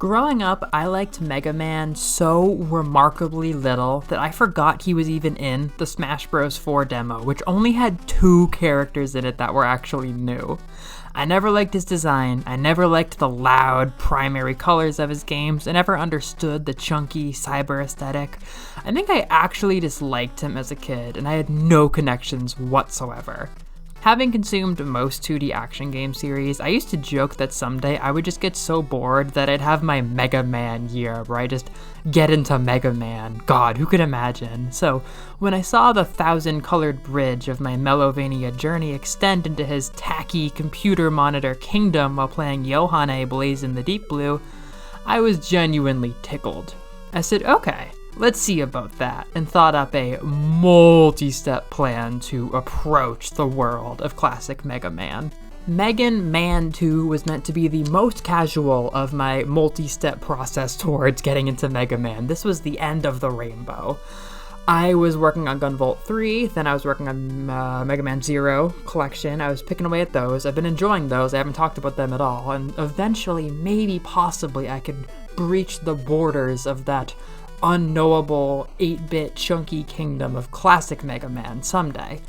Growing up, I liked Mega Man so remarkably little that I forgot he was even in the Smash Bros. 4 demo, which only had 2 characters in it that were actually new. I never liked his design, I never liked the loud, primary colors of his games, I never understood the chunky cyber aesthetic. I think I actually disliked him as a kid, and I had no connections whatsoever. Having consumed most 2D action game series, I used to joke that someday I would just get so bored that I'd have my Mega Man year, where I just get into Mega Man. God, who could imagine? So, when I saw the 1,000-colored bridge of my Melovania journey extend into his tacky computer monitor kingdom while playing Yohane Blaze in the Deep Blue, I was genuinely tickled. I said, okay, let's see about that, and thought up a multi-step plan to approach the world of classic Mega Man. Megan Man 2 was meant to be the most casual of my multi-step process towards getting into Mega Man. This was the end of the rainbow. I was working on Gunvolt 3, then I was working on Mega Man Zero collection. I was picking away at those. I've been enjoying those. I haven't talked about them at all. And eventually, maybe, possibly, I could breach the borders of that unknowable 8-bit chunky kingdom of classic Mega Man someday.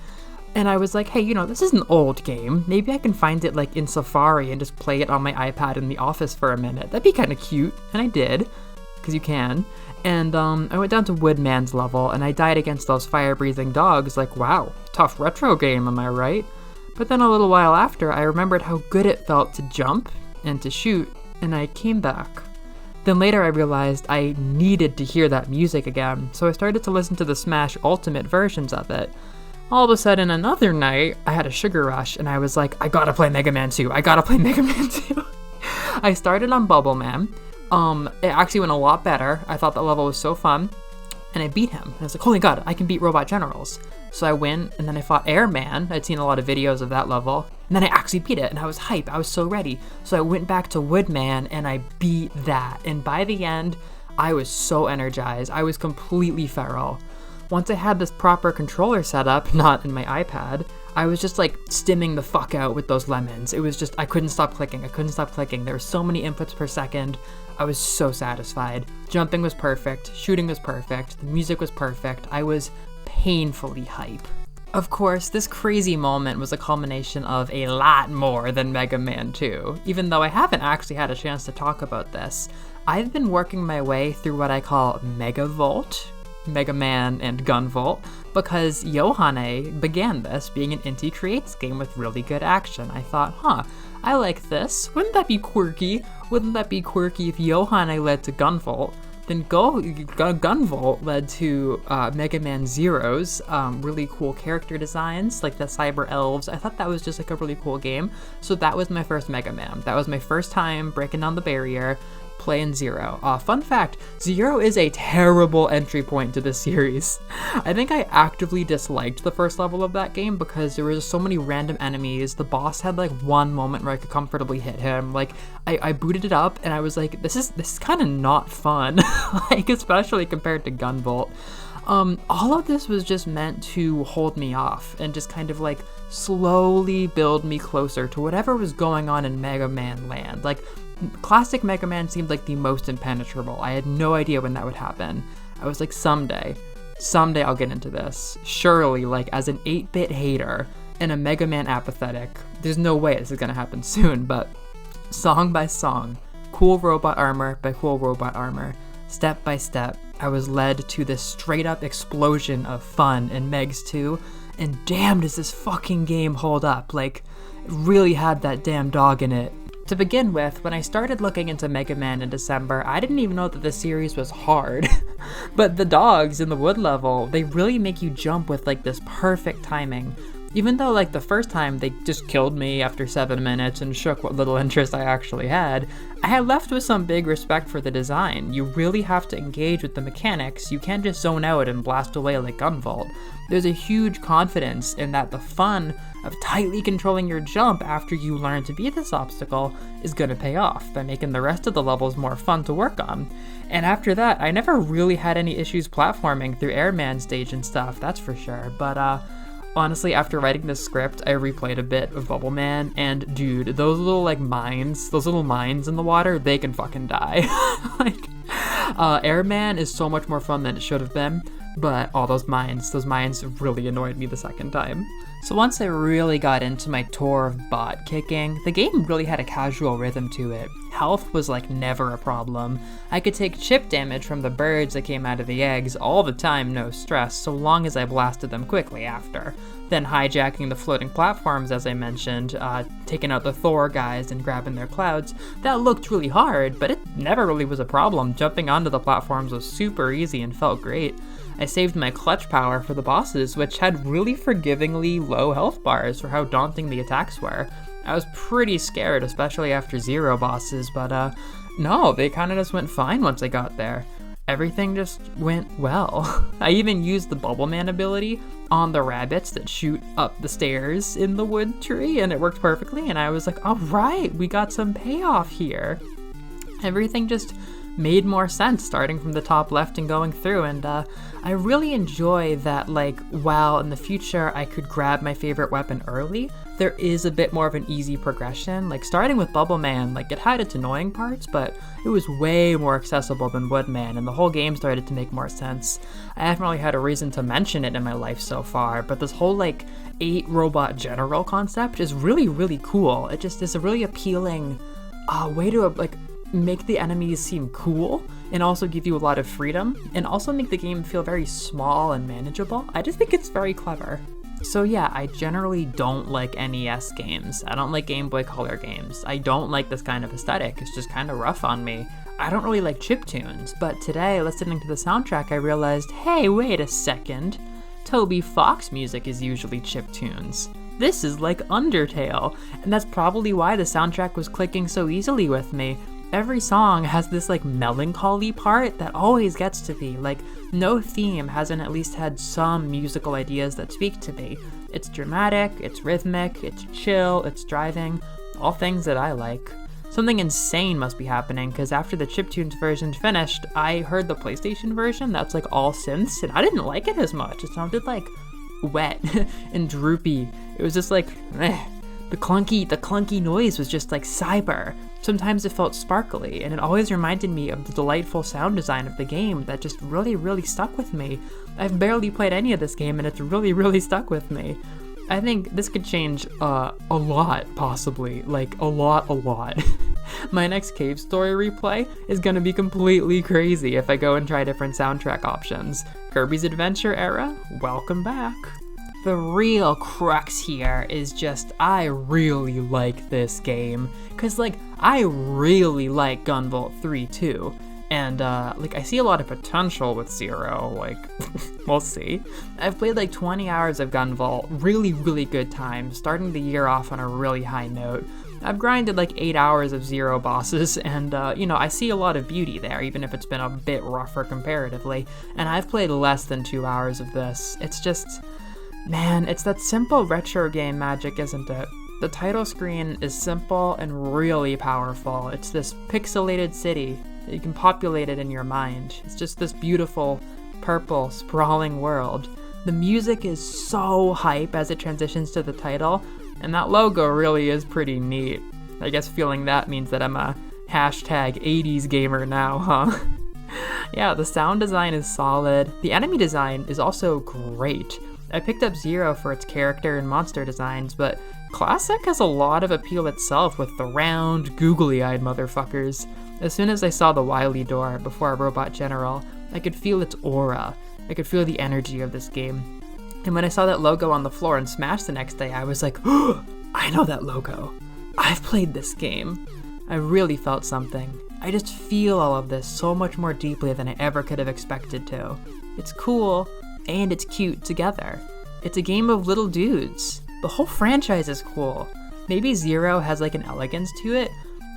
And I was like, hey, this is an old game. Maybe I can find it like in Safari and just play it on my iPad in the office for a minute. That'd be kind of cute. And I did, because you can. And I went down to Woodman's level and I died against those fire-breathing dogs. Like, wow, tough retro game, am I right? But then a little while after, I remembered how good it felt to jump and to shoot, and I came back. Then later I realized I needed to hear that music again, so I started to listen to the Smash Ultimate versions of it. All of a sudden, another night, I had a sugar rush, and I was like, I gotta play Mega Man 2, I gotta play Mega Man 2. I started on Bubble Man. It actually went a lot better. I thought that level was so fun, and I beat him. And I was like, holy god, I can beat Robot Generals. So I went, and then I fought Airman. I'd seen a lot of videos of that level, and then I actually beat it, and I was hype. I was so ready. So I went back to Woodman, and I beat that. And by the end, I was so energized. I was completely feral. Once I had this proper controller set up, not in my iPad, I was just like stimming the fuck out with those lemons. It was just, I couldn't stop clicking. There were so many inputs per second. I was so satisfied. Jumping was perfect. Shooting was perfect. The music was perfect. I was painfully hype. Of course, this crazy moment was a culmination of a lot more than Mega Man 2. Even though I haven't actually had a chance to talk about this, I've been working my way through what I call Megavolt, Mega Man and Gunvolt, because Yohane began this being an Inti Creates game with really good action. I thought, I like this. Wouldn't that be quirky? Wouldn't that be quirky if Yohane led to Gunvolt? Then Gunvolt led to Mega Man Zero's really cool character designs, like the Cyber Elves. I thought that was just like a really cool game. So that was my first Mega Man. That was my first time breaking down the barrier, playing Zero. Fun fact, Zero is a terrible entry point to this series. I think I actively disliked the first level of that game because there were so many random enemies. The boss had like one moment where I could comfortably hit him. Like I booted it up and I was like, this is kind of not fun, like especially compared to Gunvolt. All of this was just meant to hold me off and just kind of like slowly build me closer to whatever was going on in Mega Man land. Like, classic Mega Man seemed like the most impenetrable. I had no idea when that would happen. I was like, someday I'll get into this. Surely, like, as an 8-bit hater and a Mega Man apathetic, there's no way this is gonna happen soon, but song by song, cool robot armor by cool robot armor, step by step, I was led to this straight up explosion of fun in Megs 2, and damn does this fucking game hold up. Like, it really had that damn dog in it. To begin with, when I started looking into Mega Man in December, I didn't even know that the series was hard. But the dogs in the wood level, they really make you jump with like this perfect timing. Even though like the first time they just killed me after 7 minutes and shook what little interest I actually had, I had left with some big respect for the design. You really have to engage with the mechanics. You can't just zone out and blast away like Gunvolt. There's a huge confidence in that the fun of tightly controlling your jump after you learn to beat this obstacle is gonna pay off by making the rest of the levels more fun to work on. And after that, I never really had any issues platforming through Airman stage and stuff, that's for sure. But Honestly, after writing this script, I replayed a bit of Bubble Man, and dude, those little mines in the water, they can fucking die. Like, Airman is so much more fun than it should have been, but all those mines really annoyed me the second time. So once I really got into my tour of bot kicking, the game really had a casual rhythm to it. Health was like never a problem. I could take chip damage from the birds that came out of the eggs all the time, no stress, so long as I blasted them quickly after. Then hijacking the floating platforms, as I mentioned, taking out the Thor guys and grabbing their clouds, that looked really hard, but it never really was a problem. Jumping onto the platforms was super easy and felt great. I saved my clutch power for the bosses, which had really forgivingly low health bars for how daunting the attacks were. I was pretty scared, especially after Zero bosses, but no, they kind of just went fine once I got there. Everything just went well. I even used the Bubble Man ability on the rabbits that shoot up the stairs in the wood tree, and it worked perfectly, and I was like, all right, we got some payoff here. Everything just made more sense starting from the top left and going through, and I really enjoy that, like, while in the future I could grab my favorite weapon early, there is a bit more of an easy progression. Like, starting with Bubble Man, like, it had its annoying parts, but it was way more accessible than Woodman, and the whole game started to make more sense. I haven't really had a reason to mention it in my life so far, but this whole, like, 8 robot general concept is really, really cool. It just is a really appealing way to, like, make the enemies seem cool and also give you a lot of freedom and also make the game feel very small and manageable. I just think it's very clever. So yeah, I generally don't like NES games. I don't like Game Boy Color games. I don't like this kind of aesthetic. It's just kind of rough on me. I don't really like chiptunes, but today, listening to the soundtrack, I realized, hey, wait a second. Toby Fox music is usually chiptunes. This is like Undertale, and that's probably why the soundtrack was clicking so easily with me. Every song has this like melancholy part that always gets to me. Like, no theme hasn't at least had some musical ideas that speak to me. It's dramatic, it's rhythmic, it's chill, it's driving, all things that I like. Something insane must be happening, because after the chiptunes version finished, I heard the PlayStation version that's like all synths, and I didn't like it as much. It sounded like wet and droopy. It was just like, eh. The clunky noise was just like cyber. Sometimes it felt sparkly, and it always reminded me of the delightful sound design of the game that just really, really stuck with me. I've barely played any of this game, and it's really, really stuck with me. I think this could change a lot, possibly. Like, a lot. My next Cave Story replay is gonna be completely crazy if I go and try different soundtrack options. Kirby's Adventure Era, welcome back. The real crux here is just, I really like this game. Cause like, I really like Gunvolt 3 too. And like, I see a lot of potential with Zero, like, we'll see. I've played like 20 hours of Gunvolt, really, really good time, starting the year off on a really high note. I've grinded like 8 hours of Zero bosses, and you know, I see a lot of beauty there, even if it's been a bit rougher comparatively. And I've played less than 2 hours of this. It's just, man, it's that simple retro game magic, isn't it? The title screen is simple and really powerful. It's this pixelated city that you can populate it in your mind. It's just this beautiful, purple, sprawling world. The music is so hype as it transitions to the title, and that logo really is pretty neat. I guess feeling that means that I'm a hashtag 80s gamer now, huh? Yeah, the sound design is solid. The enemy design is also great. I picked up Zero for its character and monster designs, but Classic has a lot of appeal itself with the round, googly-eyed motherfuckers. As soon as I saw the Wily door before Robot General, I could feel its aura. I could feel the energy of this game. And when I saw that logo on the floor in Smash the next day, I was like, oh, I know that logo. I've played this game. I really felt something. I just feel all of this so much more deeply than I ever could have expected to. It's cool, and it's cute together. It's a game of little dudes. The whole franchise is cool. Maybe Zero has like an elegance to it,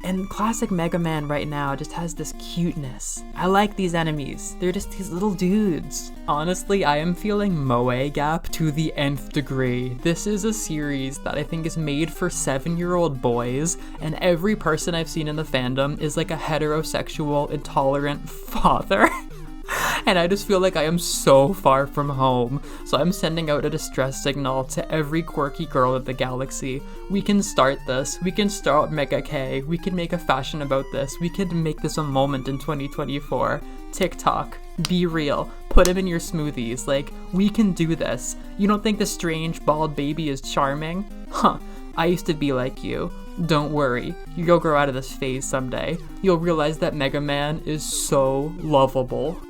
and classic Mega Man right now just has this cuteness. I like these enemies. They're just these little dudes. Honestly, I am feeling Moe Gap to the nth degree. This is a series that I think is made for 7-year-old boys, and every person I've seen in the fandom is like a heterosexual, intolerant father. And I just feel like I am so far from home. So I'm sending out a distress signal to every quirky girl of the galaxy. We can start this. We can start Mega K. We can make a fashion about this. We can make this a moment in 2024. TikTok, be real. Put him in your smoothies. Like, we can do this. You don't think the strange bald baby is charming? Huh. I used to be like you. Don't worry, you'll grow out of this phase someday. You'll realize that Mega Man is so lovable.